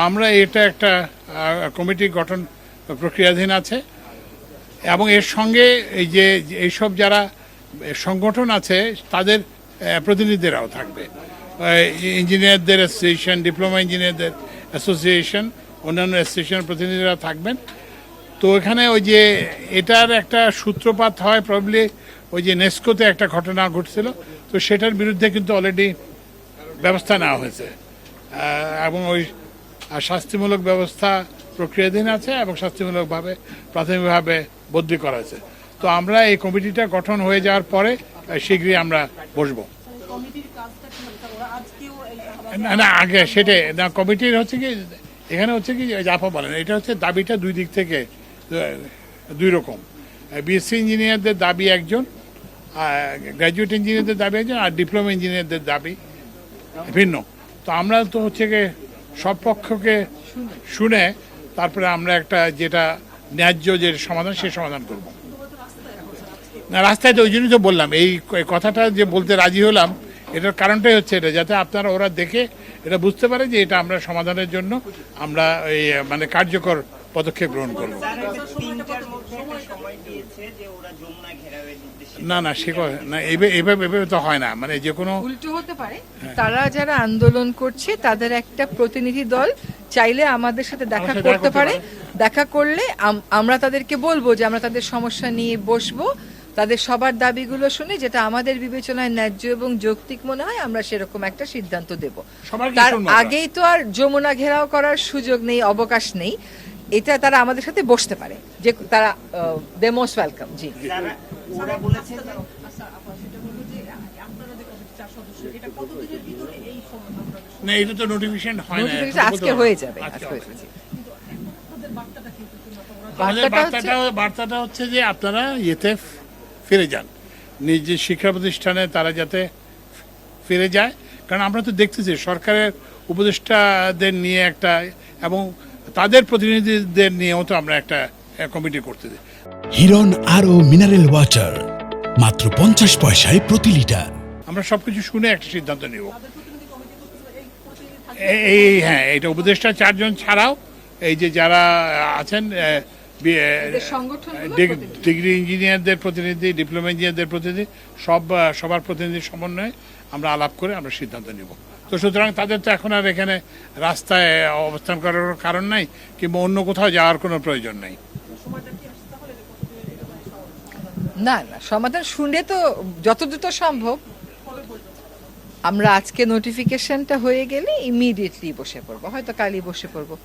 আমরা এটা একটা কমিটি গঠন প্রক্রিয়াধীন আছে এবং এর সঙ্গে এই যে এইসব যারা সংগঠন আছে তাদের প্রতিনিধিরাও থাকবে, ইঞ্জিনিয়ারদের অ্যাসোসিয়েশন, ডিপ্লোমা ইঞ্জিনিয়ারদের অ্যাসোসিয়েশন, অন্যান্য অ্যাসোসিয়েশনের প্রতিনিধিরা থাকবেন। তো এখানে ওই যে এটার একটা সূত্রপাত হয় প্রবলি ওই যে নেস্কোতে একটা ঘটনা ঘটছিল, তো সেটার বিরুদ্ধে কিন্তু অলরেডি ব্যবস্থা নেওয়া হয়েছে এবং ওই শাস্তিমূলক ব্যবস্থা প্রক্রিয়াধীন আছে এবং শাস্তিমূলকভাবে প্রাথমিকভাবে বদলি করা হয়েছে। তো আমরা এই কমিটিটা গঠন হয়ে যাওয়ার পরে শীঘ্রই আমরা বসবো। না আগে সেটাই না, কমিটির হচ্ছে কি এখানে হচ্ছে কি আপা বলেন, এটা হচ্ছে দাবিটা দুই দিক থেকে দুই রকম। বিএসসি ইঞ্জিনিয়ারদের দাবি একজন, গ্র্যাজুয়েট ইঞ্জিনিয়ারদের দাবি একজন, আর ডিপ্লোমা ইঞ্জিনিয়ারদের দাবি ভিন্ন। তো আমরা তো হচ্ছে কি সব পক্ষকে শুনে তারপরে আমরা একটা যেটা ন্যায্য যে সমাধান সে সমাধান করব। না রাস্তায় তো ওই জন্যই তো বললাম, এই কথাটা যে বলতে রাজি হলাম এটার কারণটাই হচ্ছে এটা, যাতে আপনারা ওরা দেখে এটা বুঝতে পারে যে এটা আমরা সমাধানের জন্য আমরা এই মানে কার্যকর পদক্ষেপ গ্রহণ করব। না না সে না, এভাবে তো হয় না, মানে যে কোনো উল্টো হতে পারে। তারা যারা আন্দোলন করছে তাদের একটা প্রতিনিধি দল চাইলে আমাদের সাথে দেখা করতে পারে। দেখা করলে আমরা তাদেরকে বলবো যে আমরা তাদের সমস্যা নিয়ে বসবো, তাদের সবার দাবিগুলো শুনে যেটা আমাদের বিবেচনায় ন্যায্য এবং যৌক্তিক মনে হয় আমরা সেরকম একটা সিদ্ধান্ত দেব। তার আগেই তো আর যমুনা ঘেরাও করার সুযোগ নেই, অবকাশ নেই। এটা তারা আমাদের সাথে বসতে পারে, যে তারা দে মোস্ট ওয়েলকাম। জি না, এটা তো নোটিফিকেশন হয় না, আজকে হয়ে যাবে। বার্তাটা হচ্ছে যে আপনারা ইয়েতে ফিরে যান, নিজ শিক্ষা প্রতিষ্ঠানে তারা যাতে ফিরে যায়। কারণ আমরা তো দেখতেছি সরকারের উপদেষ্টাদের নিয়ে একটা এবং তাদের প্রতিনিধিদের নিয়েও তো আমরা একটা কমিটি করতেছি। হিরন আরও মিনারেল ওয়াটার মাত্র 50 পয়সায় প্রতি লিটার। আমরা সবকিছু শুনে একটা সিদ্ধান্ত নেব। এই হ্যাঁ, এটা উপদেষ্টা 4 জন ছাড়াও এই যে যারা আছেন ডিগ্রি ইঞ্জিনিয়ারদের প্রতিনিধি, ডিপ্লোমা ইঞ্জিনিয়ারদের প্রতিনিধি, সবার প্রতিনিধির সমন্বয়ে আমরা আলাপ করে আমরা সিদ্ধান্ত নিব। তো সুতরাং তাদের তো এখন আর এখানে রাস্তায় অবস্থান করার কারণ নাই, কিংবা অন্য কোথাও যাওয়ার কোনো প্রয়োজন নাই। না না, সমাধান শুনে তো যত দ্রুত সম্ভব আমরা আজকে নোটিফিকেশনটা হয়ে গেলে ইমিডিয়েটলি বসে পড়বো, হয়তো কালই বসে পড়বো।